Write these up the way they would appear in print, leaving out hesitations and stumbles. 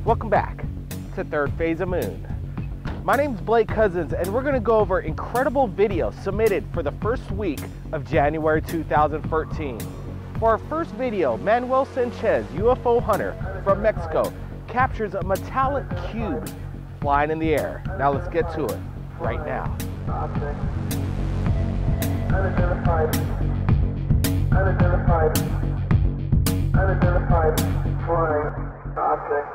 Welcome back to Third Phase of Moon. My name's Blake Cousins, and we're going to go over incredible videos submitted for the first week of January 2013. For our first video, Manuel Sanchez, UFO hunter from Mexico, captures a metallic cube flying in the air. Now let's get to it right now. Unidentified flying object.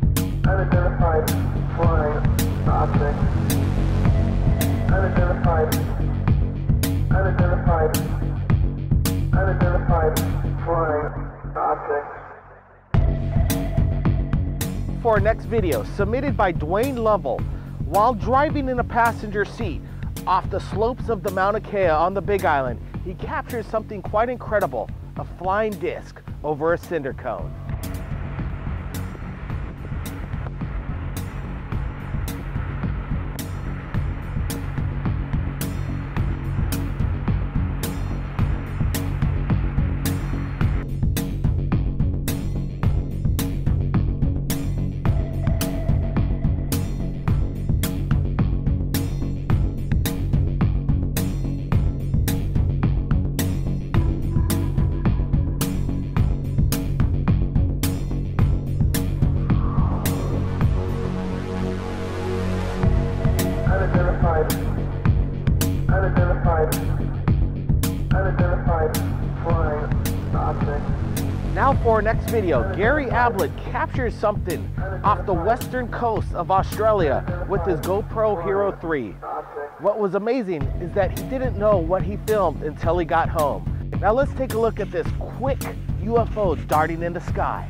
Unidentified flying object. Unidentified flying object. For our next video, submitted by Dwayne Lovell, while driving in a passenger seat off the slopes of the Mauna Kea on the Big Island, he captures something quite incredible, a flying disc over a cinder cone. Unidentified flying object. Now for our next video, Gary Ablett captures something off the western coast of Australia with his GoPro Hero 3. What was amazing is that he didn't know what he filmed until he got home. Now let's take a look at this quick UFO darting in the sky.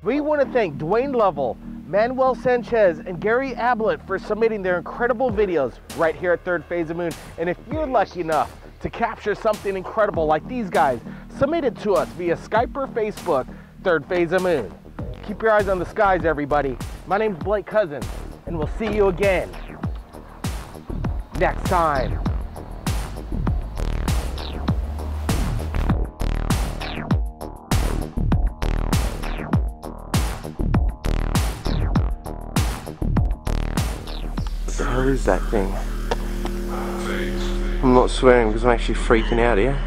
We want to thank Dwayne Lovell, Manuel Sanchez, and Gary Ablett for submitting their incredible videos right here at Third Phase of Moon. And if you're lucky enough to capture something incredible like these guys, submit it to us via Skype or Facebook, Third Phase of Moon. Keep your eyes on the skies, everybody. My name's Blake Cousins, and we'll see you again next time. Where is that thing? I'm not swearing because I'm actually freaking out here.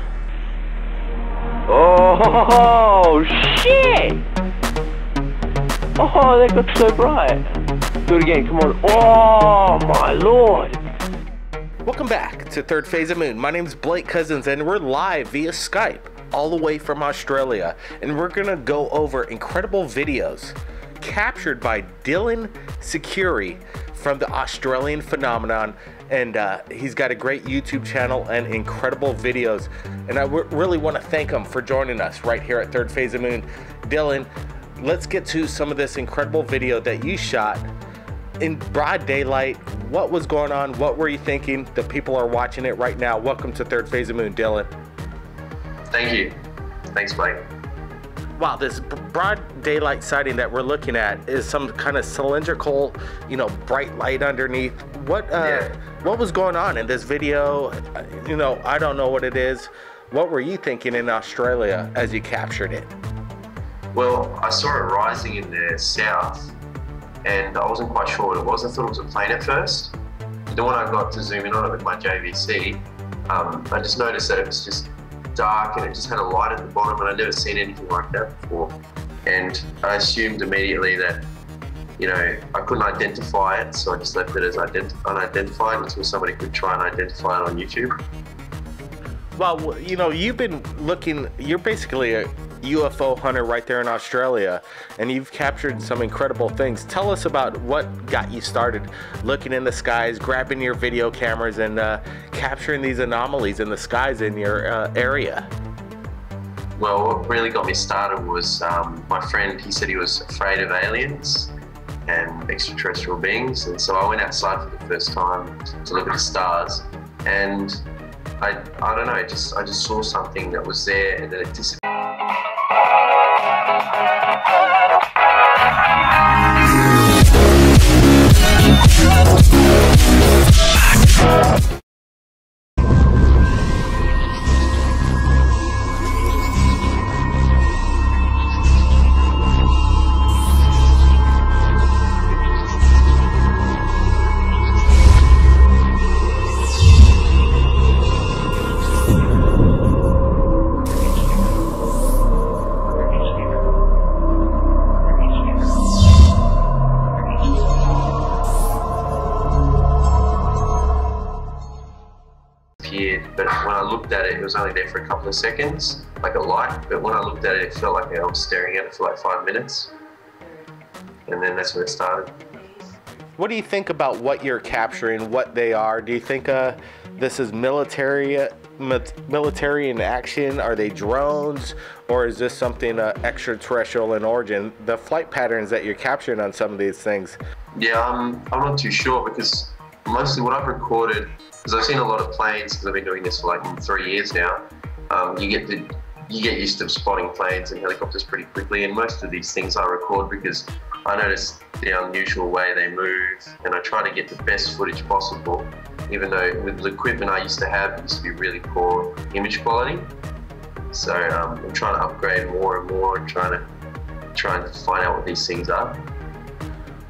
Oh shit! Oh, that got so bright. Do it again, come on. Oh my lord! Welcome back to Third Phase of Moon. My name's Blake Cousins, and we're live via Skype all the way from Australia. And we're gonna go over incredible videos captured by Dylan Securi from the Australian Phenomenon, and he's got a great YouTube channel and incredible videos, and I really want to thank him for joining us right here at Third Phase of Moon. Dylan, let's get to some of this incredible video that you shot in broad daylight. What was going on? What were you thinking? The people are watching it right now. Welcome to Third Phase of Moon, Dylan. Thank you. Thanks, Blake. Wow, this broad daylight sighting that we're looking at is some kind of cylindrical, bright light underneath. What was going on in this video? I don't know what it is. What were you thinking in Australia as you captured it? Well, I saw it rising in the south, and I wasn't quite sure what it was. I thought it was a plane at first. It then when I got to zoom in on it with my JVC, I just noticed that it was just dark and it just had a light at the bottom, and I'd never seen anything like that before. And I assumed immediately that, you know, I couldn't identify it, so I just left it as unidentified until somebody could try and identify it on YouTube. Well, you know, you've been looking, you're basically a UFO hunter right there in Australia, and you've captured some incredible things. Tell us about what got you started looking in the skies, grabbing your video cameras, and capturing these anomalies in the skies in your area. Well, what really got me started was my friend. He said he was afraid of aliens and extraterrestrial beings, and so I went outside for the first time to look at the stars, and I don't know, I just saw something that was there, and then it disappeared. But when I looked at it, it was only there for a couple of seconds, like a light. But when I looked at it, it felt like I was staring at it for like 5 minutes. And then that's where it started. What do you think about what you're capturing, what they are? Do you think this is military in action? Are they drones? Or is this something extraterrestrial in origin? The flight patterns that you're capturing on some of these things. Yeah, I'm not too sure, because mostly what I've recorded, because I've seen a lot of planes, because I've been doing this for like 3 years now. You get used to spotting planes and helicopters pretty quickly, and most of these things I record because I notice the unusual way they move, and I try to get the best footage possible, even though with the equipment I used to have, it used to be really poor image quality. So I'm trying to upgrade more and more, and trying to find out what these things are.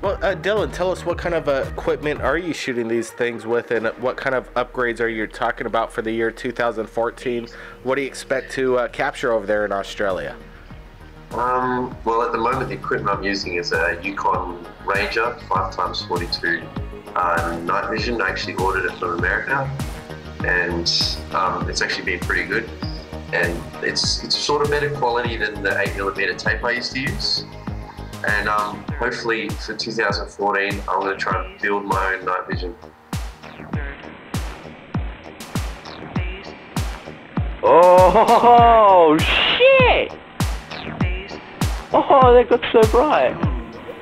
Well, Dylan, tell us what kind of equipment are you shooting these things with, and what kind of upgrades are you talking about for the year 2014? What do you expect to capture over there in Australia? Well, at the moment, the equipment I'm using is a Yukon Ranger 5x42 night vision. I actually ordered it from America, and it's actually been pretty good. And it's sort of better quality than the 8mm tape I used to use. And hopefully for 2014, I'm going to try and build my own night vision. Oh shit! Oh, that got so bright.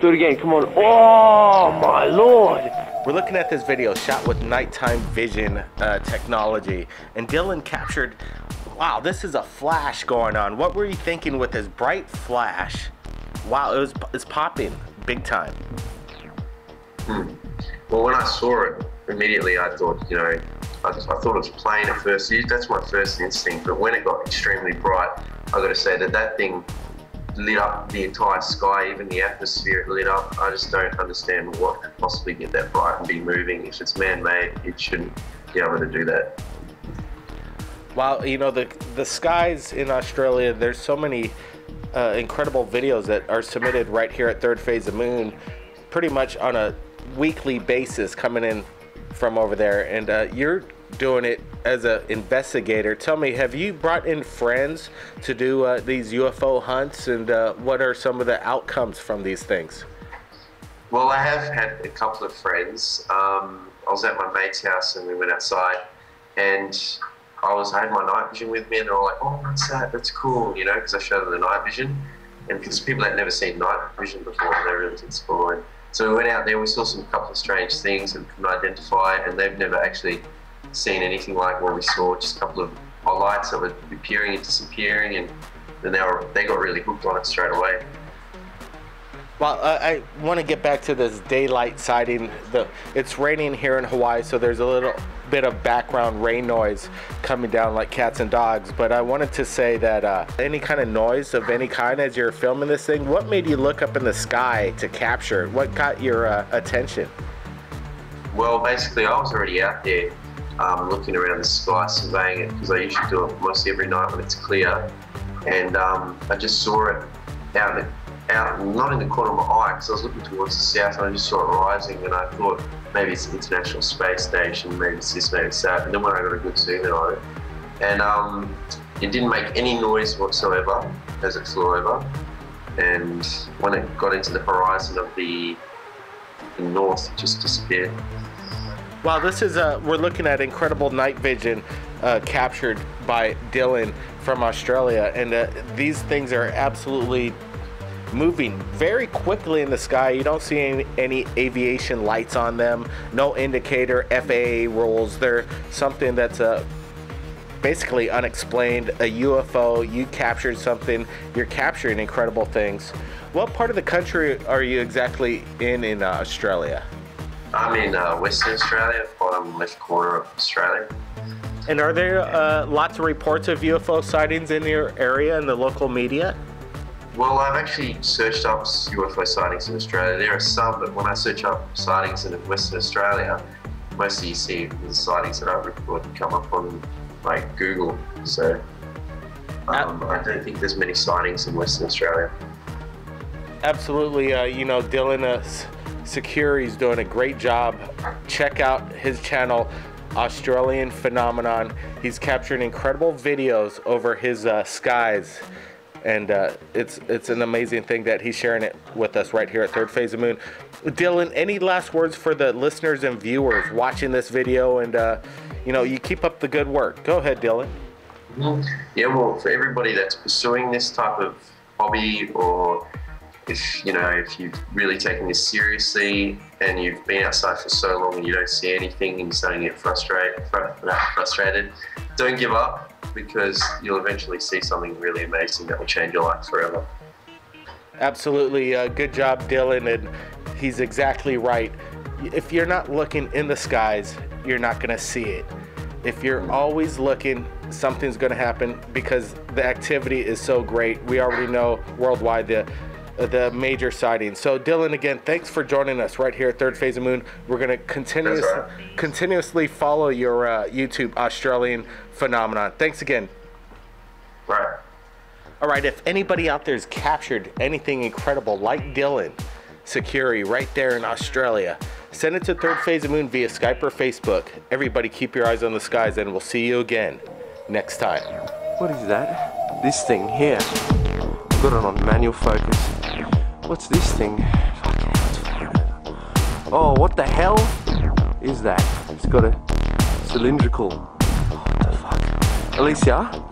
Do it again, come on. Oh my lord! We're looking at this video shot with nighttime vision technology, and Dylan captured, wow, this is a flash going on. What were you thinking with this bright flash? Wow, it's popping big time. Well, when I saw it, immediately I thought, you know, I thought it was plane at first. That's my first instinct. But when it got extremely bright, I got to say that thing lit up the entire sky, even the atmosphere it lit up. I just don't understand what could possibly get that bright and be moving. If it's man-made, it shouldn't be able to do that. Well, you know, the skies in Australia, there's so many incredible videos that are submitted right here at Third Phase of Moon, pretty much on a weekly basis, coming in from over there. And you're doing it as an investigator. Tell me, have you brought in friends to do these UFO hunts, and what are some of the outcomes from these things? Well, I have had a couple of friends. I was at my mate's house and we went outside, and I had my night vision with me, and they were like, "Oh, what's that? That's cool," you know, because I showed them the night vision, and because people had never seen night vision before, they really did score. And so we went out there, we saw a couple of strange things and couldn't identify, and they've never actually seen anything like what we saw. Just a couple of lights that were appearing and disappearing, and then they got really hooked on it straight away. Well, I want to get back to this daylight sighting. It's raining here in Hawaii, so there's a little bit of background rain noise coming down like cats and dogs. But I wanted to say that any kind of noise of any kind as you're filming this thing, what made you look up in the sky to capture it? What got your attention? Well, basically, I was already out there looking around the sky, surveying it, because I usually do it mostly every night when it's clear. And I just saw it out, not in the corner of my eye, because I was looking towards the south, and I just saw it rising, and I thought maybe it's the International Space Station, maybe it's this, maybe it's that. And then when I got a good zoom in on it, and it didn't make any noise whatsoever as it flew over. And when it got into the horizon of the north, it just disappeared. Wow, this is we're looking at incredible night vision captured by Dylan from Australia, and these things are absolutely moving very quickly in the sky. You don't see any aviation lights on them, no indicator, FAA rules. They're something that's basically unexplained, a UFO. You captured something, you're capturing incredible things. What part of the country are you exactly in Australia? I'm in Western Australia, bottom left corner of Australia. And are there lots of reports of UFO sightings in your area in the local media? Well, I've actually searched up UFO sightings in Australia. There are some, but when I search up sightings in Western Australia, mostly you see the sightings that I've reported come up on like Google. So I don't think there's many sightings in Western Australia. Absolutely. You know, Dylan Security's doing a great job. Check out his channel, Australian Phenomenon. He's capturing incredible videos over his skies. And it's an amazing thing that he's sharing it with us right here at Third Phase of Moon. Dylan, any last words for the listeners and viewers watching this video? And, you know, you keep up the good work. Go ahead, Dylan. Yeah, well, for everybody that's pursuing this type of hobby, or if you've really taken this seriously and you've been outside for so long and you don't see anything and you're starting to get frustrated, don't give up, because you'll eventually see something really amazing that will change your life forever. Absolutely. Good job, Dylan. And he's exactly right. If you're not looking in the skies, you're not going to see it. If you're always looking, something's going to happen, because the activity is so great. We already know worldwide the major sightings. So Dylan, again, thanks for joining us right here at Third Phase of Moon. We're going to continuously follow your YouTube Australian Phenomenon. Thanks again. Right. All right, if anybody out there's captured anything incredible like Dylan Security right there in Australia, send it to Third Phase of Moon via Skype or Facebook. Everybody keep your eyes on the skies, and we'll see you again next time. What is that? This thing here. I've got it on manual focus. What's this thing? Oh, what the hell is that? It's got a cylindrical. What the fuck? Alicia?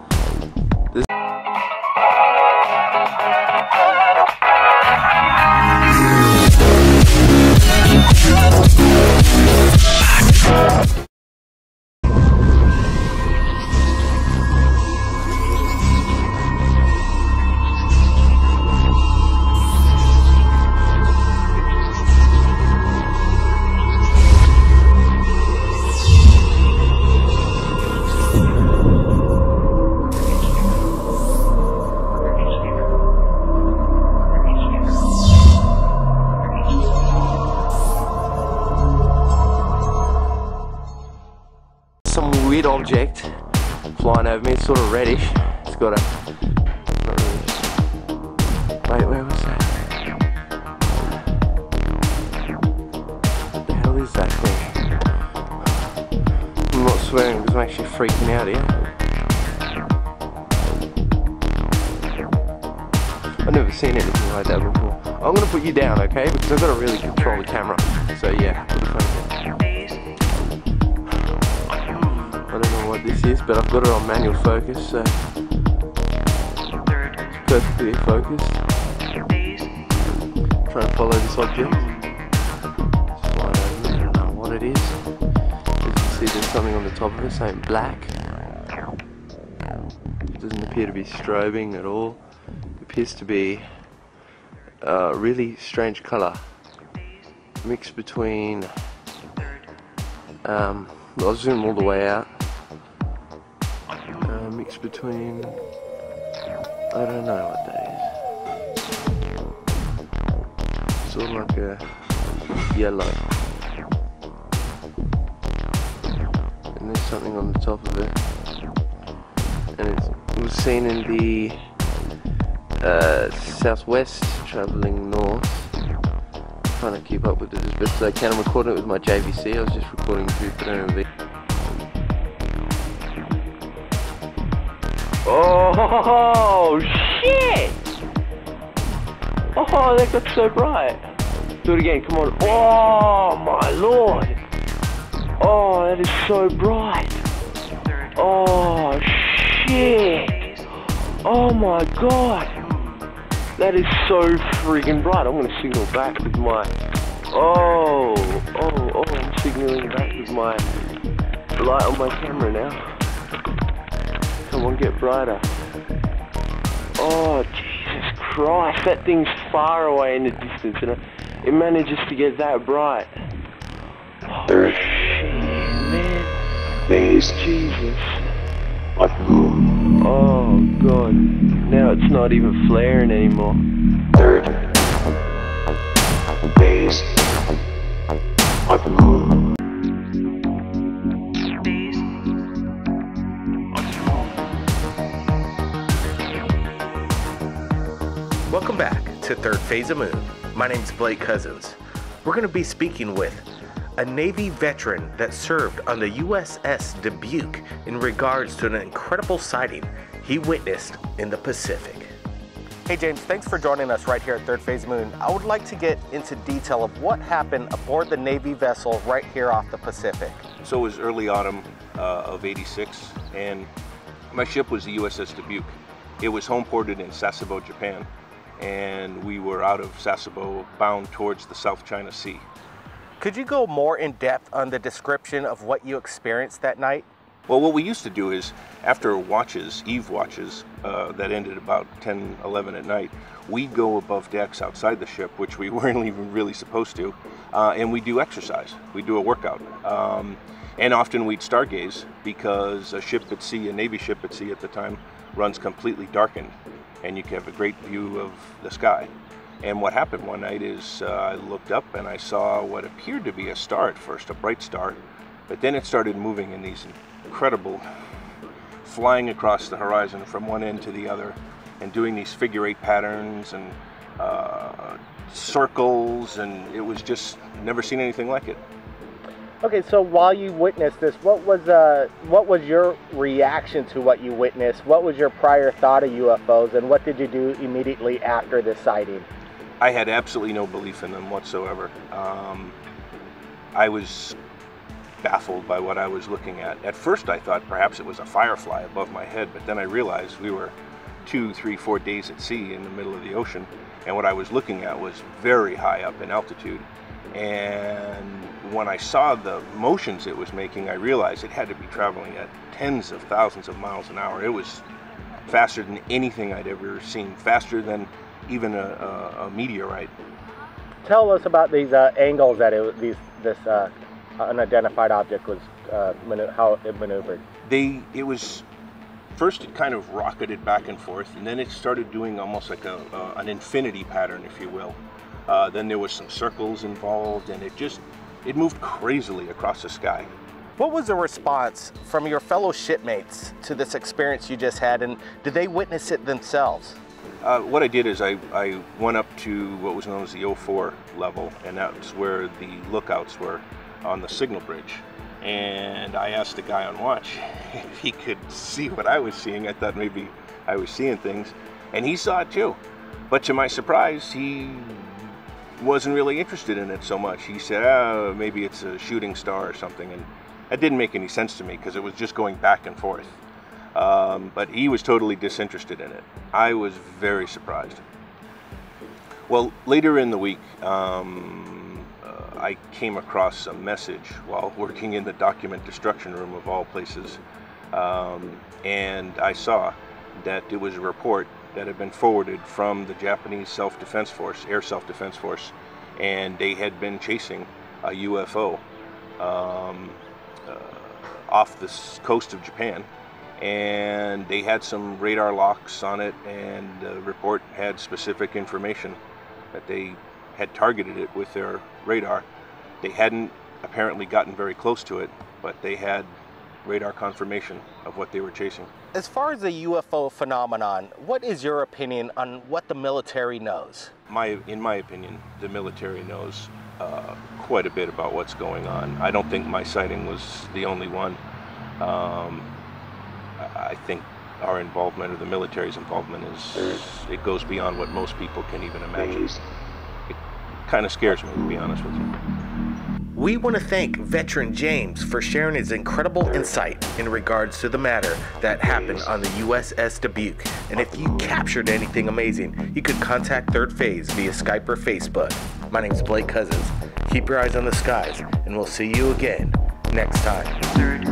Some weird object flying over me. It's sort of reddish. It's got a... not really. Wait, where was that? What the hell is that thing? I'm not swearing because I'm actually freaking out here. I've never seen anything like that before. I'm going to put you down, okay? Because I've got to really control the camera. So yeah, put the phone down. I don't know what this is, but I've got it on manual focus, so it's perfectly focused. Trying to follow this object. Just flying over. I don't know what it is. As you can see, there's something on the top of it saying black. It doesn't appear to be strobing at all. It appears to be a really strange colour. Mixed between... I'll zoom all the way out. Mixed between... I don't know what that is. Sort of like a yellow. and there's something on the top of it. And it was seen in the southwest, travelling north. Trying to keep up with it as best as I can. I'm recording it with my JVC. I was just recording through video. Oh shit! Oh, that got so bright. Do it again, come on. Oh my lord! Oh, that is so bright. Oh shit! Oh my god! That is so freaking bright. I'm gonna signal back with my... Oh, I'm signaling back with my light on my camera now. Come on, get brighter. Oh, Jesus Christ, that thing's far away in the distance and it manages to get that bright. Oh, shit, man. Jesus. Oh, God. Now it's not even flaring anymore. Third phase of moon. Welcome back to Third Phase of Moon. My name's Blake Cousins. We're going to be speaking with a Navy veteran that served on the USS Dubuque in regards to an incredible sighting he witnessed in the Pacific. Hey James, thanks for joining us right here at Third Phase of Moon. I would like to get into detail of what happened aboard the Navy vessel right here off the Pacific. So it was early autumn of '86, and my ship was the USS Dubuque. It was home ported in Sasebo, Japan, and we were out of Sasebo bound towards the South China Sea. Could you go more in depth on the description of what you experienced that night? Well, what we used to do is, after watches, eve watches, that ended about 10, 11 at night, we'd go above decks outside the ship, which we weren't even really supposed to, and we do exercise. We do a workout. And often we'd stargaze, because a ship at sea, a Navy ship at sea at the time, runs completely darkened, and you can have a great view of the sky. And what happened one night is I looked up and I saw what appeared to be a star at first, a bright star, but then it started moving in these incredible, flying across the horizon from one end to the other and doing these figure-8 patterns and circles, and it was just never seen anything like it. Okay, so while you witnessed this, what was your reaction to what you witnessed? What was your prior thought of UFOs, and what did you do immediately after this sighting? I had absolutely no belief in them whatsoever. I was baffled by what I was looking at. At first I thought perhaps it was a firefly above my head, but then I realized we were 2, 3, 4 days at sea in the middle of the ocean, and what I was looking at was very high up in altitude. And when I saw the motions it was making, I realized it had to be traveling at tens of thousands of miles an hour. It was faster than anything I'd ever seen, faster than even a meteorite. Tell us about these angles that this unidentified object was, how it maneuvered. It was, first it kind of rocketed back and forth, and then it started doing almost like an infinity pattern, if you will. Then there was some circles involved, and it moved crazily across the sky. What was the response from your fellow shipmates to this experience you just had, and did they witness it themselves? What I did is I went up to what was known as the 04 level, and that's where the lookouts were on the signal bridge. And I asked the guy on watch if he could see what I was seeing. I thought maybe I was seeing things, and he saw it too. But to my surprise, he wasn't really interested in it so much. He said, oh, maybe it's a shooting star or something, and that didn't make any sense to me because it was just going back and forth. But he was totally disinterested in it. I was very surprised. Well, later in the week, I came across a message while working in the document destruction room of all places, and I saw that it was a report that had been forwarded from the Japanese self-defense force, air self-defense force, and they had been chasing a UFO off the coast of Japan, and they had some radar locks on it, and the report had specific information that they had targeted it with their radar. They hadn't apparently gotten very close to it, but they had radar confirmation of what they were chasing. As far as the UFO phenomenon, what is your opinion on what the military knows? In my opinion, the military knows quite a bit about what's going on. I don't think my sighting was the only one. I think our involvement, or the military's involvement, it goes beyond what most people can even imagine. It kind of scares me, to be honest with you. We want to thank veteran James for sharing his incredible insight in regards to the matter that happened on the USS Dubuque. And if you captured anything amazing, you could contact Third Phase via Skype or Facebook. My name's Blake Cousins. Keep your eyes on the skies, and we'll see you again next time. Third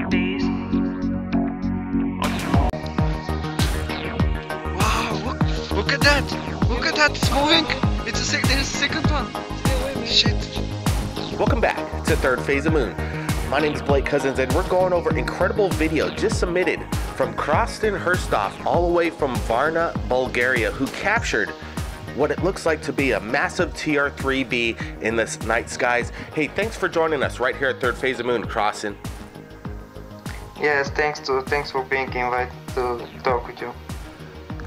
Phase. Wow, look at that! Look at that, it's moving! There's a second one! Shit! Welcome back to Third Phase of Moon. My name is Blake Cousins, and we're going over incredible video just submitted from Krostin Herstov all the way from Varna, Bulgaria, who captured what it looks like to be a massive TR-3B in the night skies. Hey, thanks for joining us right here at Third Phase of Moon, Krostin. Yes, thanks for being invited to talk with you.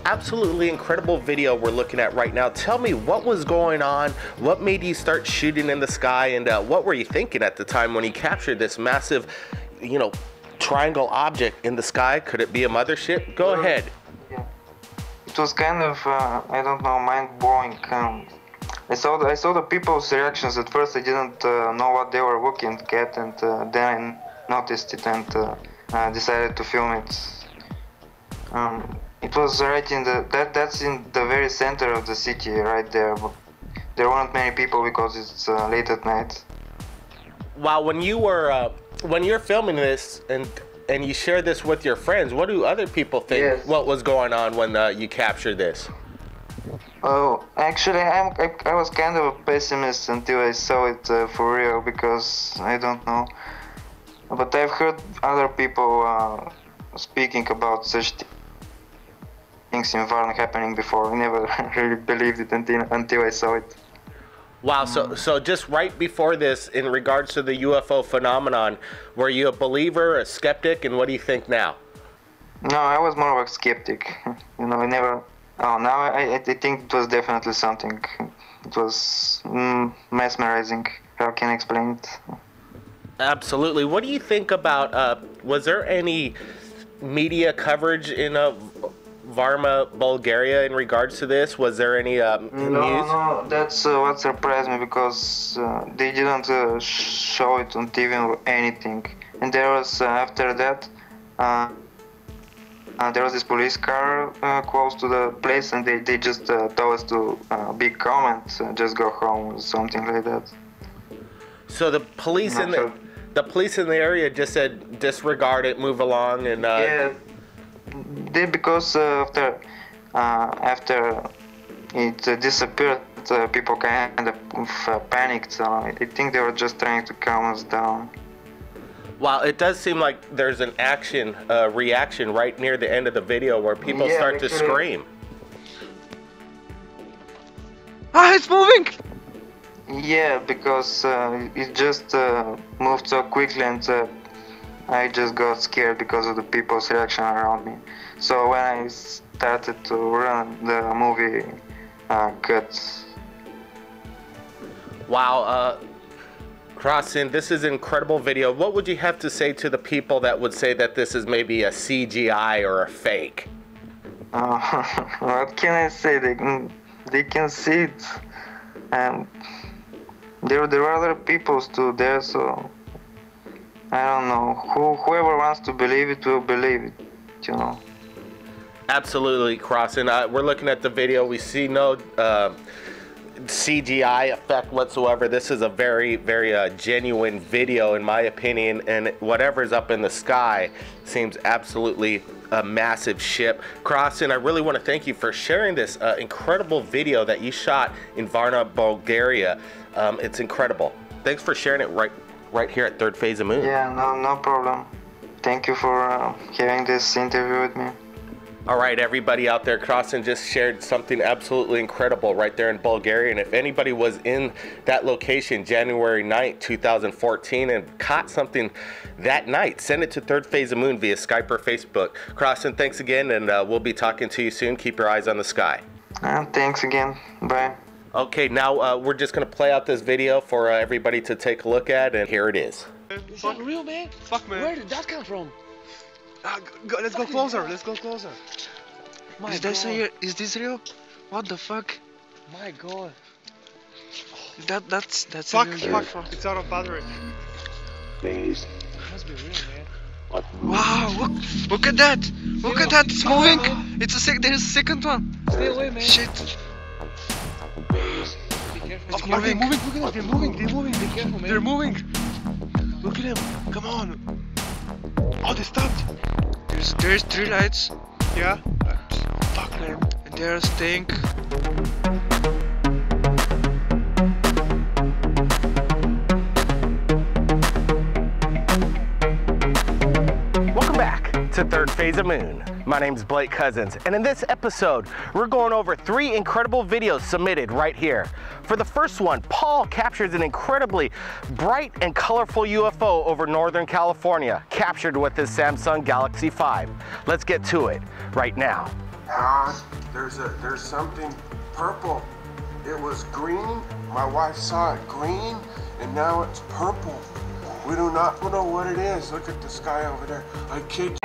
Absolutely incredible video we're looking at right now. Tell me what was going on, what made you start shooting in the sky, and what were you thinking at the time when you captured this massive, triangle object in the sky? Could it be a mothership? Go ahead. Yeah. It was kind of, I don't know, mind-blowing. I saw the people's reactions. At first I didn't know what they were looking at, and then I noticed it and decided to film it. It was right in that's in the very center of the city, right there. But there weren't many people because it's late at night. Wow, when you're filming this and you share this with your friends, what do other people think? Yes. What was going on when you captured this? Oh, actually, I was kind of a pessimist until I saw it for real, because I don't know. But I've heard other people speaking about such things in Varna happening before. I never really believed it until I saw it. Wow, so just right before this, in regards to the UFO phenomenon, were you a believer, a skeptic, and what do you think now? No, I was more of a skeptic. I never... Oh, now I think it was definitely something. It was mesmerizing. How can I explain it? Absolutely. What do you think about, was there any media coverage in Varna, Bulgaria in regards to this? Was there any news? No, that's what surprised me, because they didn't show it on TV or anything. And there was, after that, there was this police car close to the place, and they just told us to be calm and just go home or something like that. So the police in the police in the area just said disregard it, move along, and yeah, because after it disappeared, people kind of panicked. So I think they were just trying to calm us down. Wow, it does seem like there's an reaction right near the end of the video where people start to scream. Ah, it's moving! Yeah, because it just moved so quickly, and I just got scared because of the people's reaction around me. So when I started to run, the movie cut. Wow, Krostin, this is an incredible video. What would you have to say to the people that would say that this is maybe a CGI or a fake? What can I say? They can see it, and there are other people too there, so I don't know. Whoever wants to believe it will believe it, Absolutely, Krostin. We're looking at the video. We see no CGI effect whatsoever. This is a very, very genuine video, in my opinion, and whatever's up in the sky seems absolutely a massive ship. Krostin, I really want to thank you for sharing this incredible video that you shot in Varna, Bulgaria. It's incredible. Thanks for sharing it right here at Third Phase of Moon. Yeah, no problem. Thank you for having this interview with me. All right, everybody out there, Crossing just shared something absolutely incredible right there in Bulgaria. And if anybody was in that location January 9th, 2014 and caught something that night, send it to Third Phase of Moon via Skype or Facebook. Crossing, thanks again, and we'll be talking to you soon. Keep your eyes on the sky. Thanks again. Bye. Okay, now we're just going to play out this video for everybody to take a look at, and here it is. Is that real, man? Fuck, man. Where did that come from? Let's go closer. Let's go closer. My God. Is this real? What the fuck? My God. That's Fuck, a real UFO. it's out of battery. Phase. Must be real, man. What? Wow, look at that! Look at that, it's moving! There's a second one! Stay away, man. Shit! Phase. Be careful. It's Are they moving. moving? Look at them. They're moving. They're moving. Be careful, man. They're moving! Look at them. Come on. Oh, they stopped. There's 3 lights, Yeah. Fuck, man. and they're staying. Welcome back to Third Phase of Moon. My name's Blake Cousins, and in this episode, we're going over 3 incredible videos submitted right here. For the first one, Paul captures an incredibly bright and colorful UFO over Northern California, captured with his Samsung Galaxy 5. Let's get to it right now. God, there's something purple. It was green. My wife saw it green, and now it's purple. We do not know what it is. Look at the sky over there. I kid you.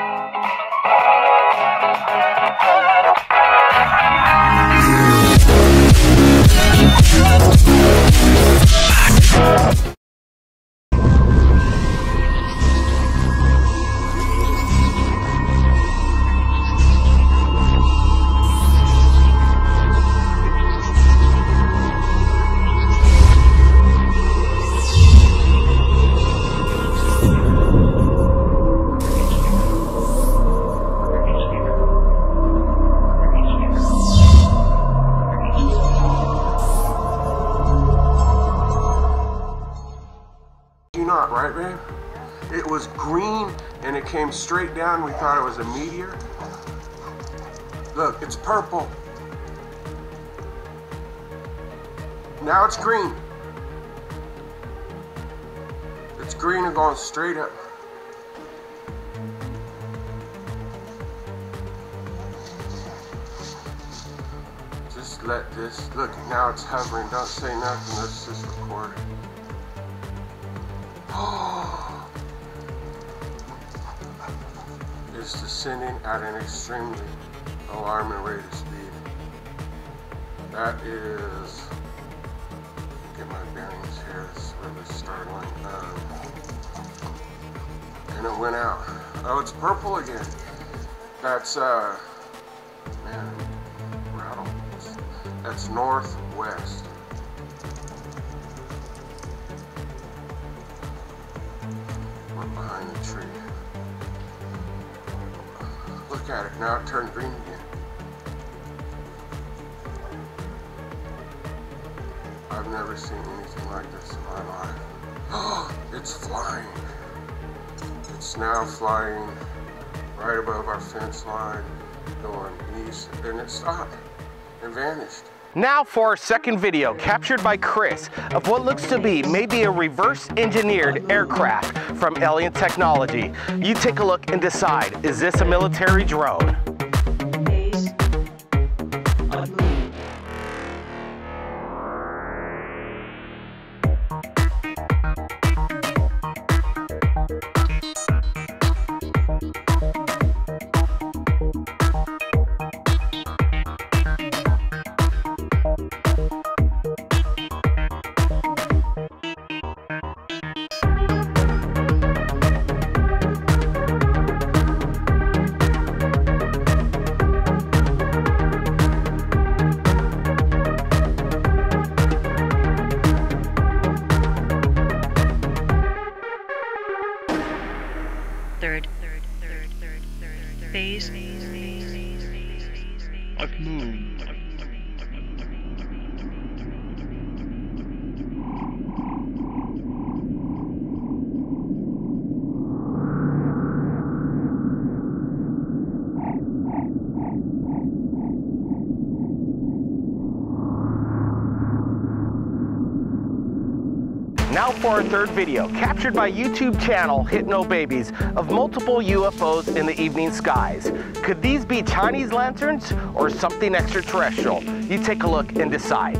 Not right, babe? It was green and it came straight down. We thought it was a meteor. Look, it's purple. Now it's green. It's green and going straight up. Just let this, look, now it's hovering. Don't say nothing, let's just record it. It's descending at an extremely alarming rate of speed. That is, get my bearings here, it's really startling. And it went out. Oh, it's purple again. That's, man, rattle. That's northwest. Behind the tree. Look at it, now it turned green again. I've never seen anything like this in my life. Oh, it's flying. It's now flying right above our fence line, going east, and it stopped and vanished. Now for our second video, captured by Chris, of what looks to be maybe a reverse-engineered aircraft from alien technology. You take a look and decide, is this a military drone? Now for our third video, captured by YouTube channel Hit No Babies, of multiple UFOs in the evening skies. Could these be Chinese lanterns or something extraterrestrial? You take a look and decide.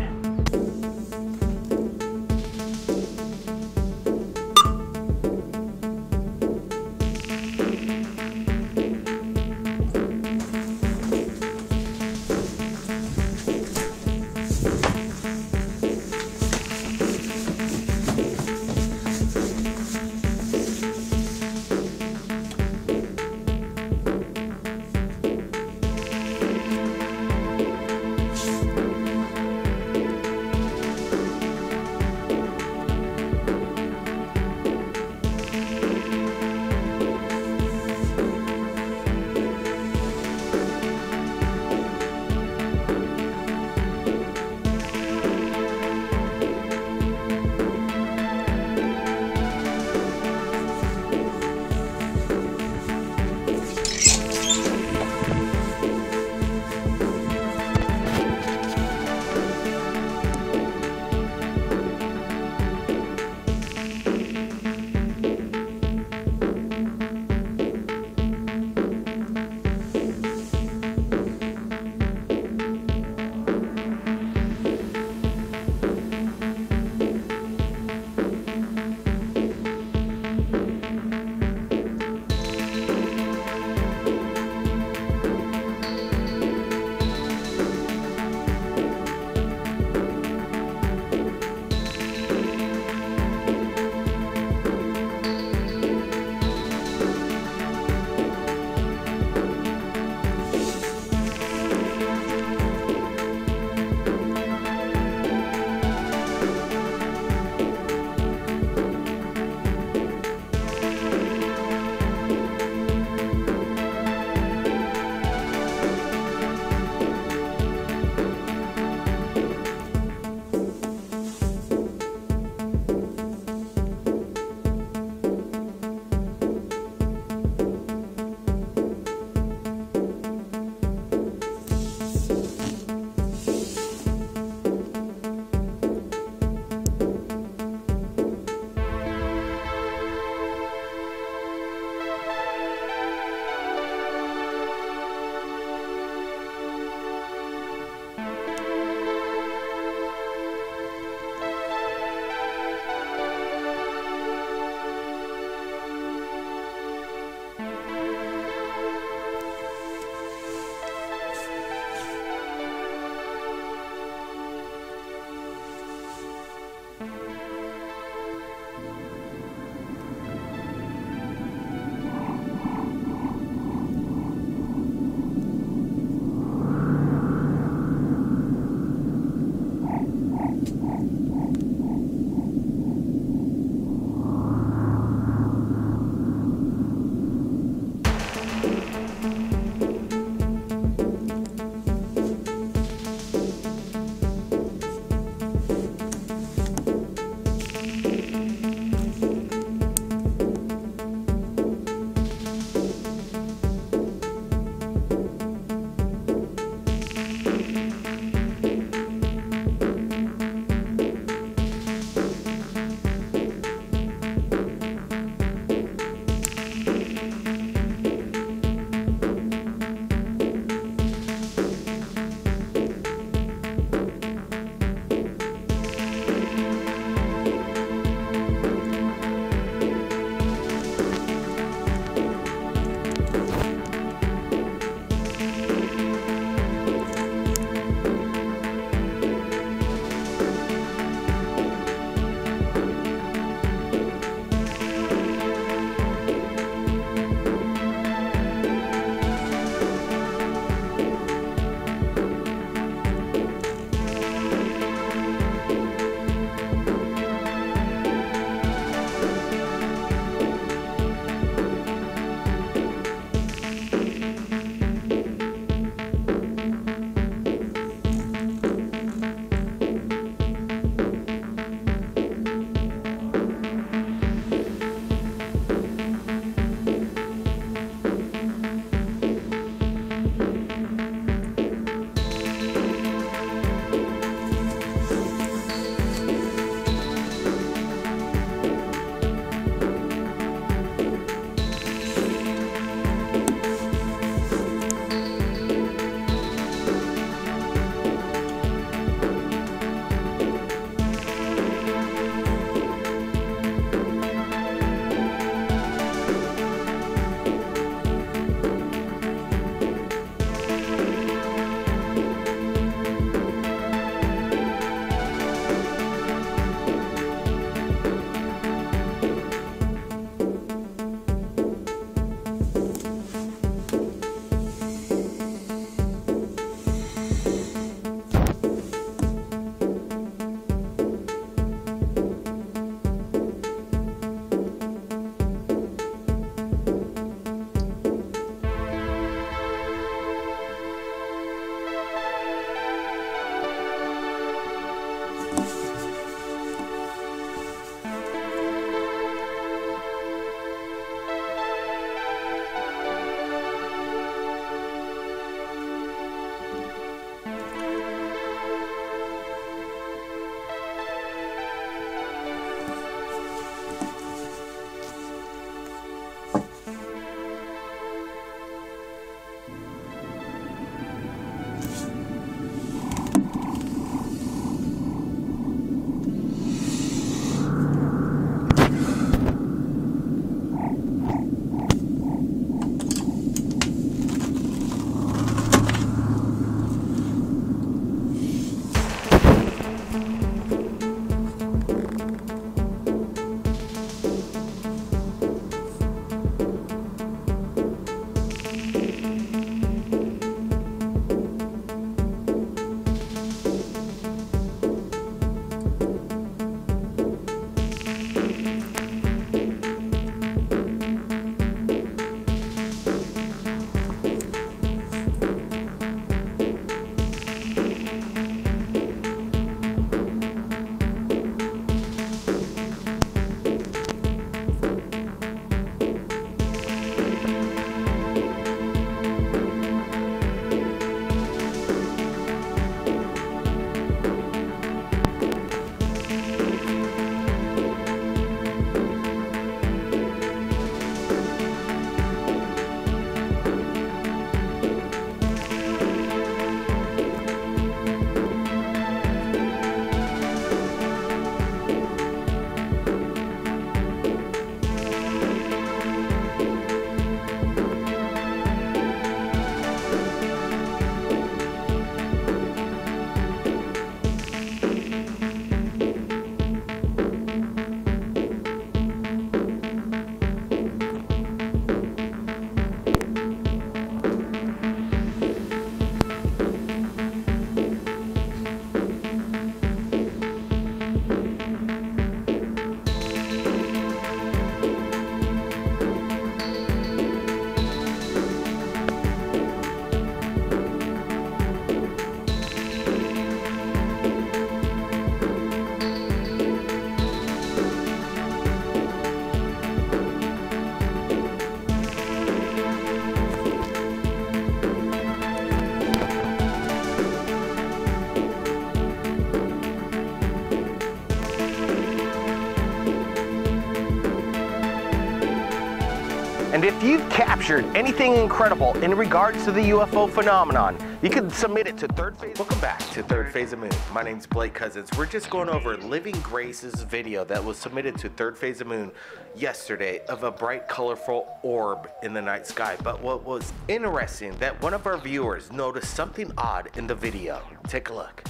And if you've captured anything incredible in regards to the UFO phenomenon, you can submit it to Third Phase. Welcome back to Third Phase of Moon. My name's Blake Cousins. We're just going over Living Grace's video that was submitted to Third Phase of Moon yesterday of a bright, colorful orb in the night sky. But what was interesting, that one of our viewers noticed something odd in the video. Take a look.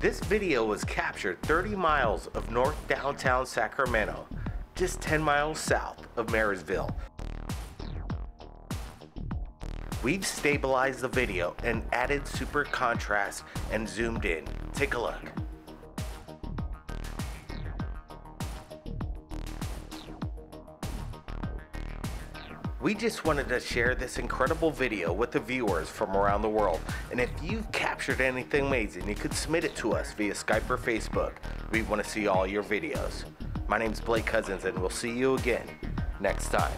This video was captured 30 miles of north downtown Sacramento, just 10 miles south of Marysville. We've stabilized the video and added super contrast and zoomed in. Take a look. We just wanted to share this incredible video with the viewers from around the world. And if you've captured anything amazing, you could submit it to us via Skype or Facebook. We want to see all your videos. My name's Blake Cousins, and we'll see you again next time.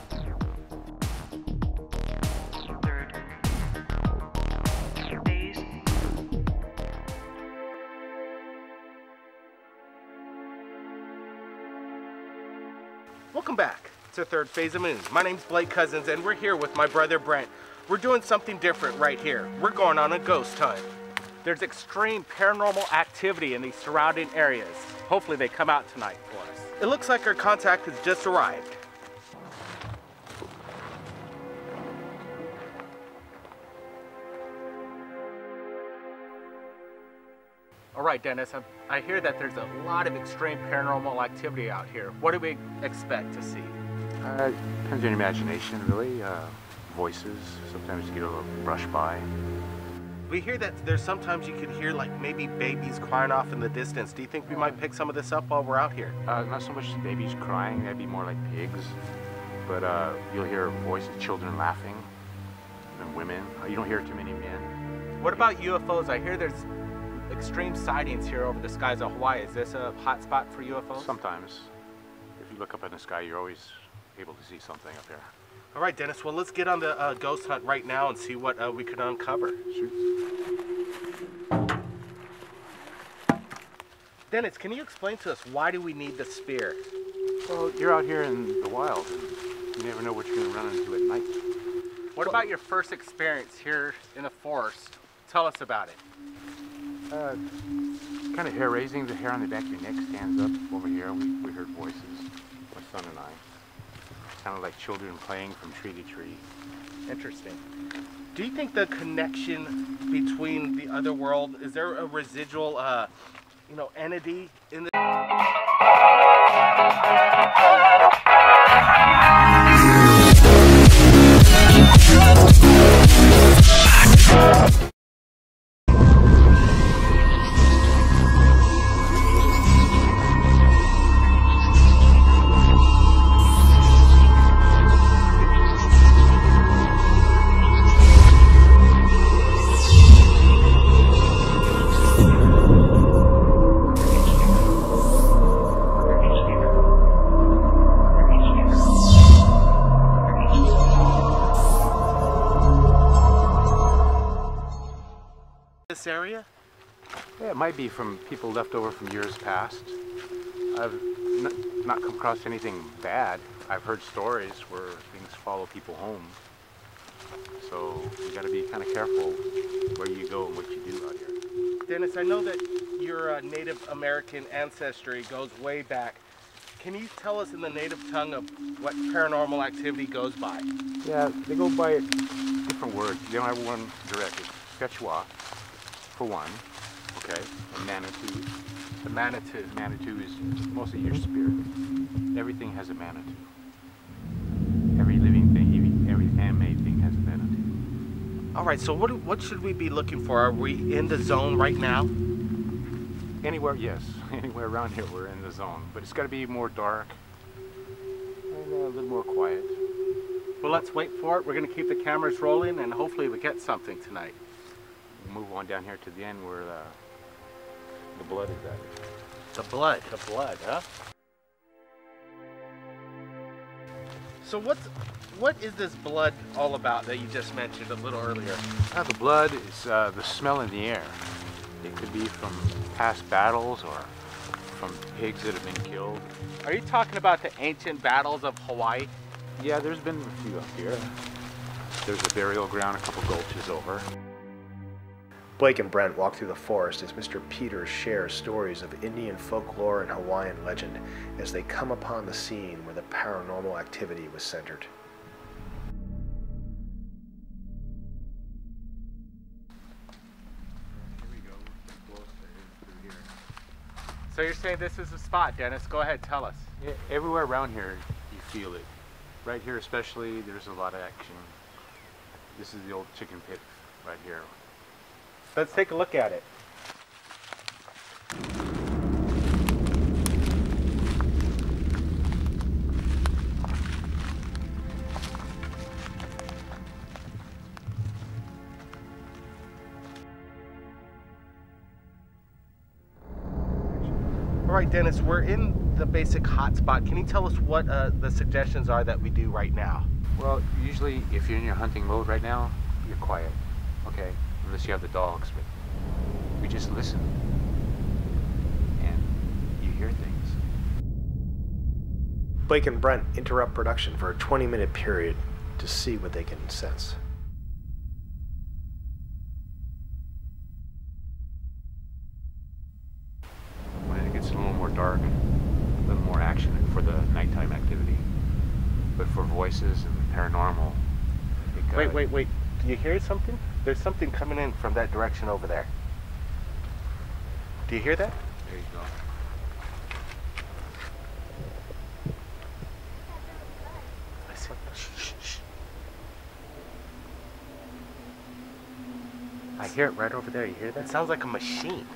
Welcome back to Third Phase of Moon. My name's Blake Cousins, and we're here with my brother Brent. We're doing something different right here. We're going on a ghost hunt. There's extreme paranormal activity in these surrounding areas. Hopefully they come out tonight for us. It looks like our contact has just arrived. All right, Dennis, I hear that there's a lot of extreme paranormal activity out here. What do we expect to see? Depends on your imagination, really. Voices, sometimes you get a little brush by. We hear that there's sometimes you could hear like maybe babies crying off in the distance. Do you think we might pick some of this up while we're out here? Not so much babies crying, that'd be more like pigs. But you'll hear voices, children laughing, and women. You don't hear too many men. What about UFOs? I hear there's extreme sightings here over the skies of Hawaii. Is this a hot spot for UFOs? Sometimes. If you look up in the sky, you're always able to see something up there. All right, Dennis, well, let's get on the ghost hunt right now and see what we can uncover. Shoot. Dennis, can you explain to us why do we need the spear? Well, you're out here in the wild, and you never know what you're going to run into at night. What about your first experience here in the forest? Tell us about it. Kind of hair-raising. The hair on the back of your neck stands up over here. We heard voices, my son and I. Kind of like children playing from tree to tree. Interesting. Do you think the connection between the other world, is there a residual, entity in the... this area? Yeah, it might be from people left over from years past. I've not come across anything bad. I've heard stories where things follow people home. So you got to be kind of careful where you go and what you do out here. Dennis, I know that your Native American ancestry goes way back. Can you tell us in the native tongue of what paranormal activity goes by? Yeah, they go by different words. They don't have one direct. It's Quechua, for one, okay, and Manitou. The Manitou. Manitou is mostly your spirit. Everything has a Manitou. Every living thing, every man-made thing has a Manitou. All right, so what should we be looking for? Are we in the zone right now? Anywhere, yes. Anywhere around here, we're in the zone. But it's got to be more dark and a little more quiet. Well, let's wait for it. We're going to keep the cameras rolling, and hopefully we get something tonight. We'll move on down here to the end where the blood is at. The blood? The blood, huh? So what is this blood all about that you just mentioned a little earlier? The blood is the smell in the air. It could be from past battles or from pigs that have been killed. Are you talking about the ancient battles of Hawaii? Yeah, there's been a few up here. There's a burial ground a couple gulches over. Blake and Brent walk through the forest as Mr. Peters shares stories of Indian folklore and Hawaiian legend as they come upon the scene where the paranormal activity was centered. So you're saying this is the spot, Dennis? Go ahead, tell us. Yeah, everywhere around here, you feel it. Right here especially, there's a lot of action. This is the old chicken pit right here. Let's take a look at it. All right, Dennis, we're in the basic hotspot. Can you tell us what the suggestions are that we do right now? Well, usually if you're in your hunting mode right now, you're quiet, okay? Unless you have the dogs, but we just listen and you hear things. Blake and Brent interrupt production for a 20-minute period to see what they can sense. When it gets a little more dark, a little more action for the nighttime activity. But for voices and paranormal, Wait. Do you hear something? There's something coming in from that direction over there. Do you hear that? There you go. Listen. Shh. I hear it right over there. You hear that? It sounds like a machine.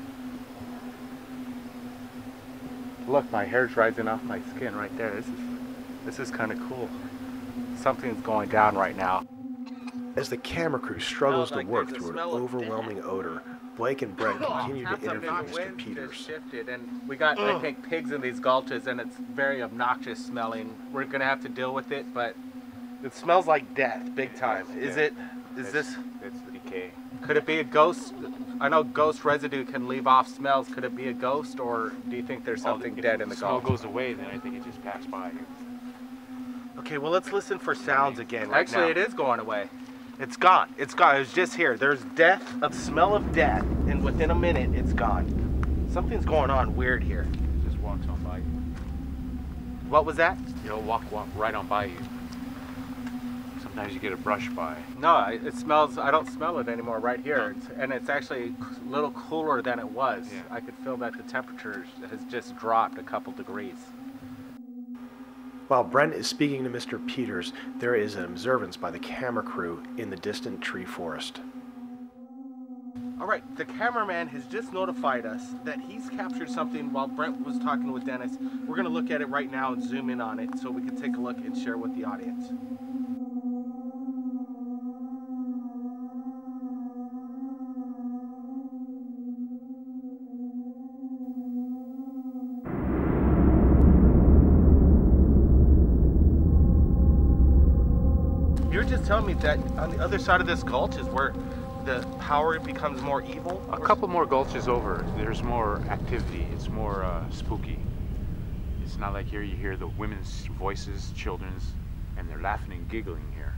Look, my hair's rising off my skin right there. This is kind of cool. Something's going down right now. As the camera crew struggles to work through an overwhelming odor, Blake and Brent continue to interview Mr. Peters. Shifted, and we got, I think, pigs in these gulches, and it's very obnoxious smelling. We're gonna have to deal with it, but it smells like death, big time. Is this? It's the decay. Could it be a ghost? I know ghost residue can leave off smells. Could it be a ghost, or do you think there's something dead in the smell gulch? goes away, then I think it just passed by. Okay, well, let's listen for sounds again right now. Actually, it is going away. It's gone. It's gone. It was just here. There's death, a smell of death, and within a minute, it's gone. Something's going on weird here. It just walks on by you. What was that? It'll walk right on by you. Sometimes you get a brush by. No, it smells. I don't smell it anymore right here. And it's actually a little cooler than it was. Yeah. I could feel that the temperature has just dropped a couple degrees. While Brent is speaking to Mr. Peters, there is an observance by the camera crew in the distant tree forest. All right, the cameraman has just notified us that he's captured something while Brent was talking with Dennis. We're going to look at it right now and zoom in on it so we can take a look and share with the audience. You're just telling me that on the other side of this gulch is where the power becomes more evil? A couple more gulches over, there's more activity. It's more spooky. It's not like here you hear the women's voices, children's, and they're laughing and giggling here.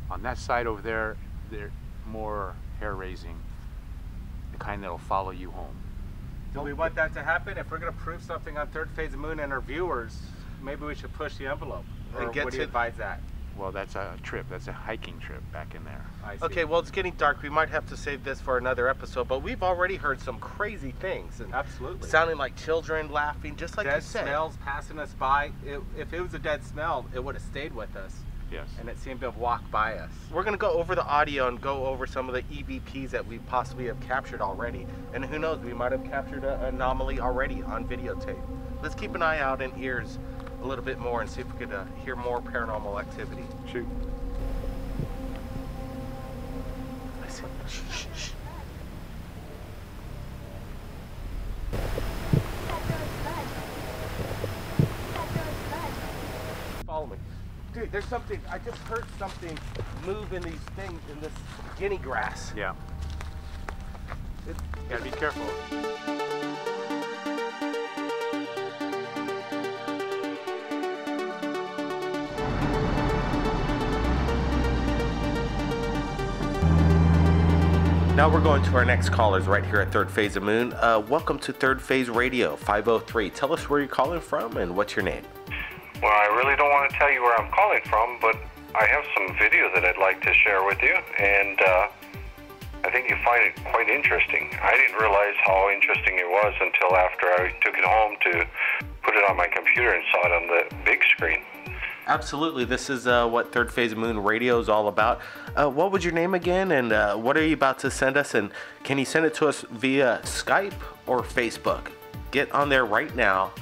On that side over there, they're more hair-raising, the kind that'll follow you home. Do we want that to happen? If we're going to prove something on Third Phase of Moon and our viewers, maybe we should push the envelope. Or what do you advise that? Well, that's a trip. That's a hiking trip back in there. Okay, well, it's getting dark. We might have to save this for another episode, but we've already heard some crazy things. And absolutely. Sounding like children laughing, just like you said. Dead smells passing us by. If it was a dead smell, it would have stayed with us. Yes. And it seemed to have walked by us. We're going to go over the audio and go over some of the EVPs that we possibly have captured already. And who knows, we might have captured an anomaly already on videotape. Let's keep an eye out and ears a little bit more and see if we could hear more paranormal activity. Shoot. Listen. Shh. Follow me. Dude, there's something. I just heard something move in these things, in this guinea grass. Yeah. You gotta be careful. Now we're going to our next callers right here at Third Phase of Moon. Welcome to Third Phase Radio 503. Tell us where you're calling from and what's your name. Well, I really don't want to tell you where I'm calling from, but I have some video that I'd like to share with you, and I think you find it quite interesting. I didn't realize how interesting it was until after I took it home to put it on my computer and saw it on the big screen. Absolutely. This is what Third Phase of Moon Radio is all about. What was your name again, and what are you about to send us? And can you send it to us via Skype or Facebook? Get on there right now.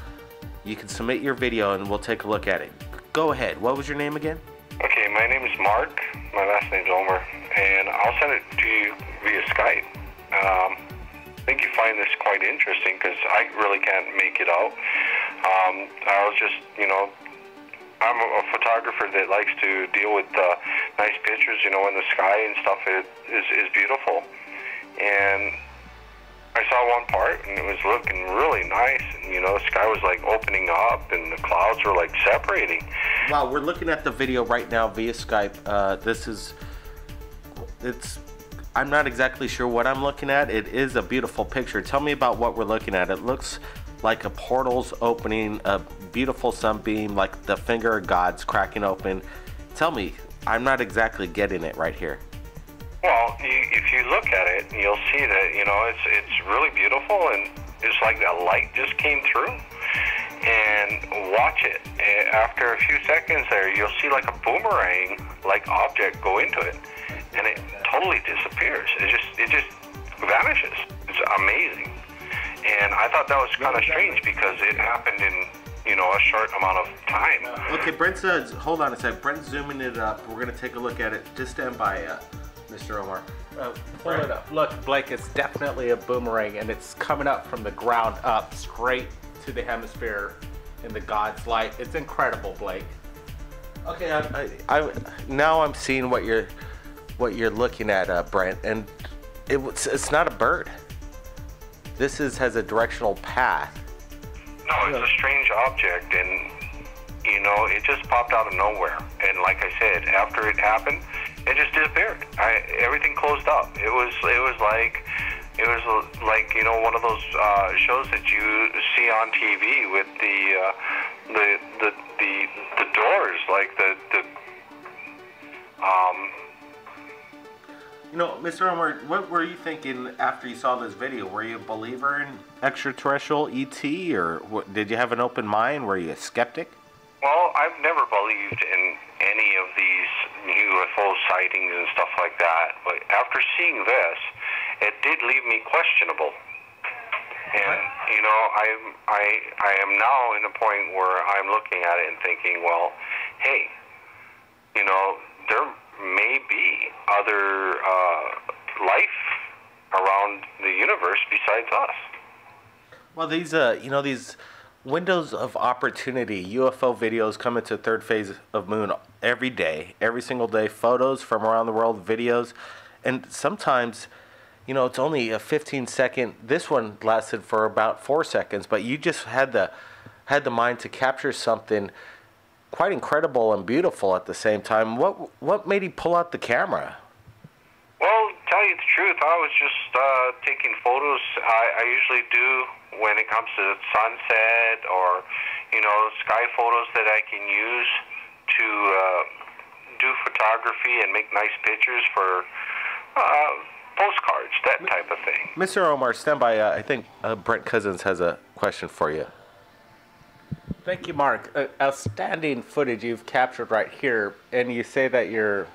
You can submit your video, and we'll take a look at it. Go ahead. What was your name again? Okay, my name is Mark. My last name's Omer, and I'll send it to you via Skype. I think you find this quite interesting because I really can't make it out. I was just, I'm a photographer that likes to deal with nice pictures, in the sky and stuff is beautiful. And I saw one part, and it was looking really nice, and the sky was like opening up, and the clouds were like separating. Wow, we're looking at the video right now via Skype. I'm not exactly sure what I'm looking at. It is a beautiful picture. Tell me about what we're looking at. It looks like a portal's opening, a beautiful sunbeam, like the finger of God's cracking open. Tell me, I'm not exactly getting it right here. Well, if you look at it, you'll see that, it's really beautiful, and it's like that light just came through. And watch it. After a few seconds there, you'll see like a boomerang-like object go into it, and it totally disappears. It just vanishes. It's amazing. And I thought that was kind of strange because it happened in, a short amount of time. Okay, Brent's, hold on a sec. Brent's zooming it up. We're going to take a look at it. Just stand by, Mr. Omar. Pull it up. Look, Blake, it's definitely a boomerang, and it's coming up from the ground up straight to the hemisphere in the God's light. It's incredible, Blake. Okay, now I'm seeing what you're looking at, Brent, and it's not a bird. This has a directional path. No, it's a strange object, and it just popped out of nowhere. And like I said, after it happened, it just disappeared. Everything closed up. It was like one of those shows that you see on TV with the doors, like Mr. Omar, what were you thinking after you saw this video? Were you a believer in extraterrestrial ET, or did you have an open mind? Were you a skeptic? Well, I've never believed in any of these UFO sightings and stuff like that, but after seeing this, it did leave me questionable. And, I am now in a point where I'm looking at it and thinking, well, hey, there may be other life around the universe besides us. Well, these windows of opportunity, UFO videos come into Third Phase of Moon every day, every single day, photos from around the world, videos, and sometimes, it's only a 15-second. This one lasted for about 4 seconds, but you just had the mind to capture something quite incredible and beautiful at the same time. What made you pull out the camera? Well, to tell you the truth, I was just taking photos. I usually do when it comes to sunset or, sky photos that I can use to do photography and make nice pictures for postcards, that type of thing. Mr. Omar, stand by. I think Brent Cousins has a question for you. Thank you, Mark. Outstanding footage you've captured right here, and you say that you're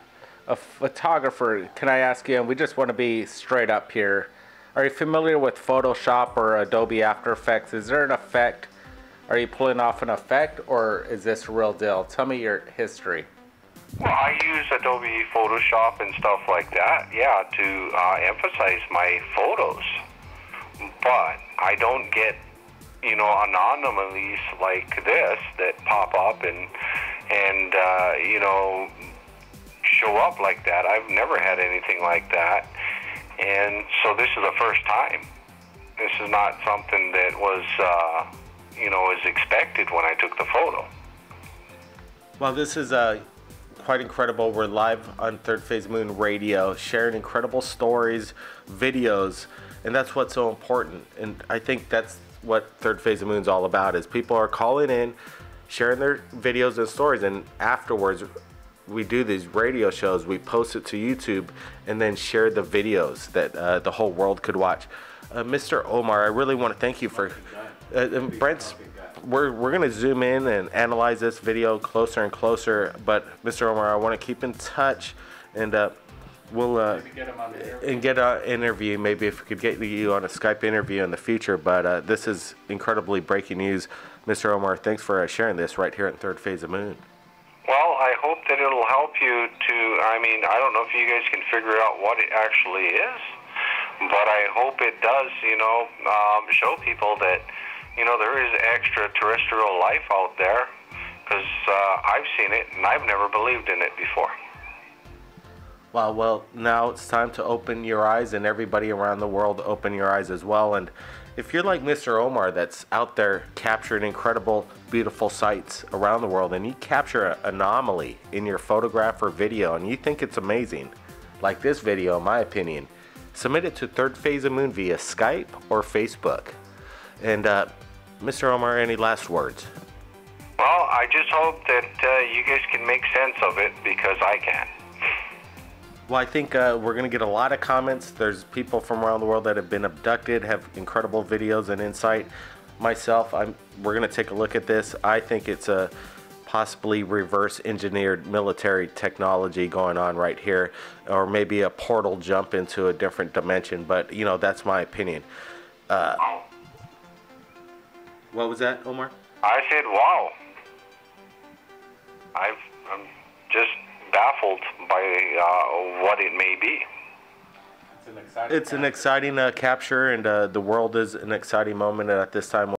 a photographer. Can I ask you, and we just want to be straight up here, are you familiar with Photoshop or Adobe After Effects? Is there an effect? Are you pulling off an effect, or is this real deal? Tell me your history. Well, I use Adobe Photoshop and stuff like that, to emphasize my photos. But I don't get, anomalies like this that pop up and show up like that. I've never had anything like that. And so this is the first time. This is not something that was, was expected when I took the photo. Well, this is quite incredible. We're live on Third Phase Moon Radio, sharing incredible stories, videos, and that's what's so important. And I think that's what Third Phase of Moon's all about, is people are calling in, sharing their videos and stories, and afterwards we do these radio shows, we post it to YouTube, and then share the videos that the whole world could watch. Mr. Omar, I really want to thank you for Brent's. We're going to zoom in and analyze this video closer and closer, but Mr. Omar, I want to keep in touch, and we'll get an interview. Maybe if we could get you on a Skype interview in the future, but this is incredibly breaking news. Mr. Omar, thanks for sharing this right here at Third Phase of Moon. Well, I hope that it'll help you to, I mean, I don't know if you guys can figure out what it actually is, but I hope it does, you know, show people that, you know, there is extraterrestrial life out there, because I've seen it and I've never believed in it before. Wow, well, now it's time to open your eyes, and everybody around the world open your eyes as well. And if you're like Mr. Omar, that's out there capturing incredible, beautiful sights around the world, and you capture an anomaly in your photograph or video, and you think it's amazing, like this video, in my opinion, submit it to Third Phase of Moon via Skype or Facebook. And Mr. Omar, any last words? Well, I just hope that you guys can make sense of it, because I can. Well, I think we're going to get a lot of comments. There's people from around the world that have been abducted, have incredible videos and insight. Myself, we're going to take a look at this. I think it's a possibly reverse engineered military technology going on right here, or maybe a portal jump into a different dimension, but you know, that's my opinion. What was that, Omar? I said, wow. I'm just baffled by what it may be. It's an exciting capture, and the world is an exciting moment at this time.